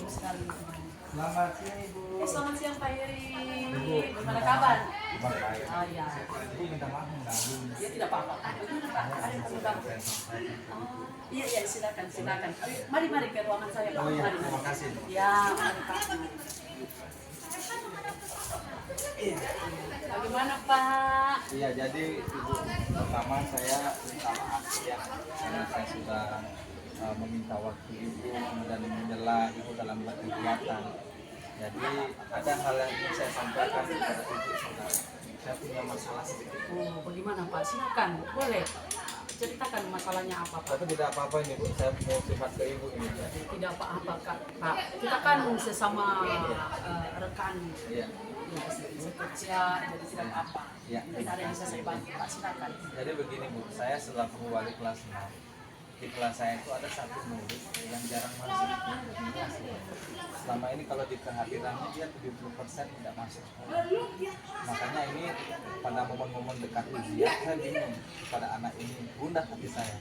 sibuk sekali. Selamat siang Ibu. Selamat siang Pak Iri. Ibu, Bagaimana kabar? Baik. Oh ya. Ibu minta maaf mengganggu. Ya tidak apa-apa. Bagaimana Pak? Ada yang perlu bantu? Oh, iya silakan. Mari ke ruangan saya Pak. Oh iya, Mari. terima kasih. Ya, mari Pak. Bagaimana Pak? Iya, jadi Ibu, pertama saya minta maaf ya karena saya sudah meminta waktu Ibu dan menyela Ibu dalam kegiatan. Jadi ada hal yang ingin saya sampaikan kepada Ibu saudara. Saya punya masalah sedikit. Oh, bagaimana Pak? Silakan. Boleh. Ceritakan masalahnya apa Pak? Tapi tidak apa-apa ini Bu, saya mau curhat ke Ibu ini. Tidak apa-apa Kak. Pak. Kita kan sesama rekan. Iya. Ya, kerja, jadi tidak apa-apa. Ya. Mungkin ada yang bisa saya bantu Pak. Silakan. Jadi begini Bu, saya selaku wali kelas 6. Di kelas saya itu ada satu murid yang jarang masuk. Selama ini kalau di kehadirannya dia 70% tidak masuk. Makanya ini pada momen-momen dekat ujian saya bingung kepada anak ini, gundah hati saya.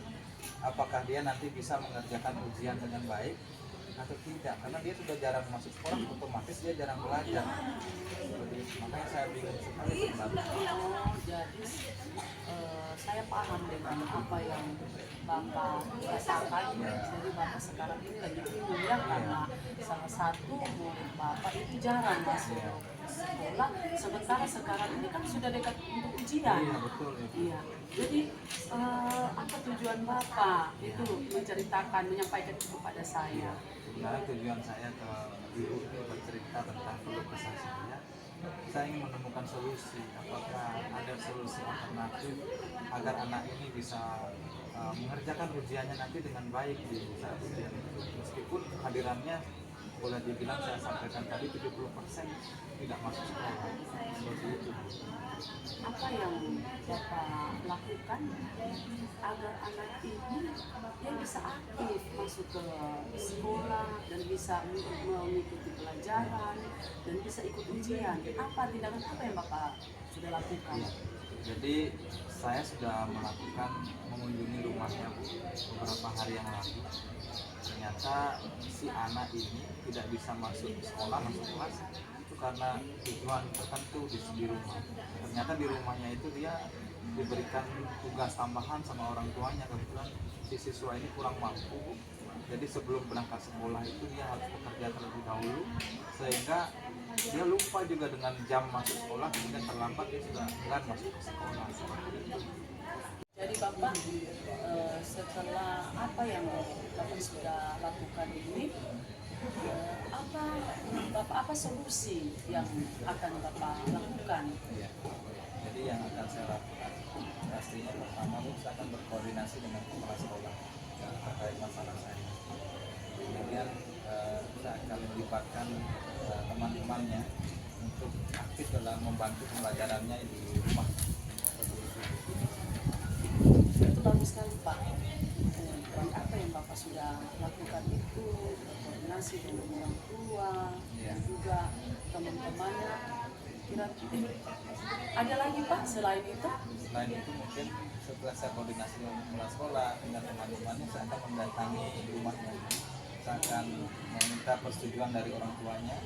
Apakah dia nanti bisa mengerjakan ujian dengan baik atau tidak? Karena dia sudah jarang masuk sekolah, otomatis dia jarang belajar. Makanya saya bingung sekali sebenarnya. Oh, jadi saya paham dengan apa yang Bapak rasakan. Jadi Bapak sekarang ini lagi bingung ya karena salah satu murid Bapak itu jarang masuk sekolah. Sementara sekarang ini kan sudah dekat untuk ujian. Iya betul. Iya. Jadi apa tujuan Bapak itu menceritakan, menyampaikan itu kepada saya? Sebenarnya tujuan saya ke Ibu itu bercerita tentang keluh kesah saya. Saya ingin menemukan solusi. Apakah ada solusi alternatif agar anak ini bisa mengerjakan ujiannya nanti dengan baik di saat ujian itu. Meskipun kehadirannya boleh dibilang saya sampaikan tadi 70% tidak masuk sekolah. Seperti itu. Apa yang Bapak lakukan agar anak ini dia bisa aktif masuk ke sekolah dan bisa mengikuti pelajaran dan bisa ikut ujian? Apa tindakan apa yang Bapak sudah lakukan? Ya. Jadi saya sudah melakukan mengunjungi rumahnya beberapa hari yang lalu. Ternyata si anak ini tidak bisa masuk sekolah, masuk kelas itu karena tujuan tertentu di rumah. Ternyata di rumahnya itu dia diberikan tugas tambahan sama orang tuanya. Kebetulan si siswa ini kurang mampu, jadi sebelum berangkat sekolah itu dia harus bekerja terlebih dahulu, sehingga dia lupa juga dengan jam masuk sekolah, kemudian terlambat dia sudah enggan masuk ke sekolah. Jadi Bapak setelah apa yang Bapak sudah lakukan ini, apa solusi yang akan Bapak lakukan? Ya. Jadi yang akan saya lakukan pastinya pertama saya akan berkoordinasi dengan kepala sekolah terkait masalah saya. Kemudian saya akan melibatkan teman-temannya untuk aktif dalam membantu pembelajarannya di rumah. Itu bagus sekali Pak. Dan apa yang Bapak sudah lakukan itu berkoordinasi dengan orang tua dan juga teman-temannya. Kira-kira ada lagi Pak selain itu? Selain itu mungkin setelah saya koordinasi dengan kepala sekolah dengan teman-temannya, saya akan mendatangi rumahnya. Saya akan meminta persetujuan dari orang tuanya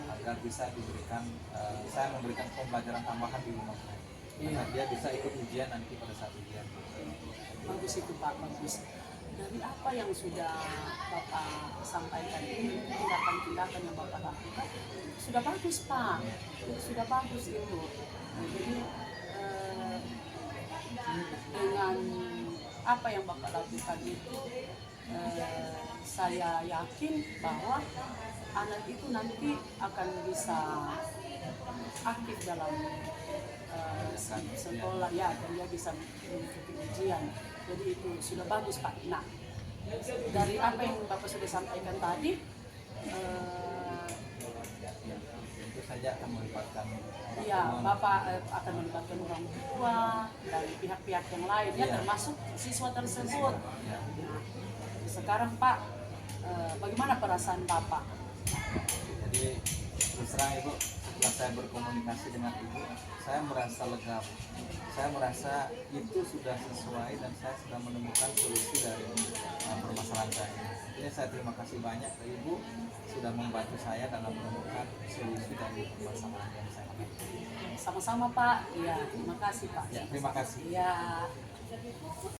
agar bisa diberikan, saya memberikan pembelajaran tambahan di rumah saya. Agar dia bisa ikut ujian nanti pada saat ujian. Bagus itu Pak, bagus. Dari apa yang sudah Bapak sampaikan ini, tindakan-tindakan yang Bapak lakukan, sudah bagus Pak, sudah bagus itu. Jadi dengan apa yang Bapak lakukan itu, saya yakin bahwa anak itu nanti akan bisa aktif dalam sekolah ya, dan dia bisa mengikuti ujian. Jadi itu sudah bagus Pak. Nah, dari apa yang Bapak sudah sampaikan tadi, tentu saja akan melibatkan orang ya tua. Bapak akan melibatkan orang tua dari pihak-pihak yang lain ya, termasuk siswa tersebut. Nah, sekarang Pak, bagaimana perasaan Bapak? Jadi terus terang Ibu, setelah saya berkomunikasi dengan Ibu, saya merasa lega. Saya merasa itu sudah sesuai dan saya sudah menemukan solusi dari permasalahan saya. Itu Ini saya terima kasih banyak ke Ibu sudah membantu saya dalam menemukan solusi dari permasalahan yang saya hadapi. Sama-sama Pak. Iya, terima kasih Pak. Ya, terima kasih. Iya.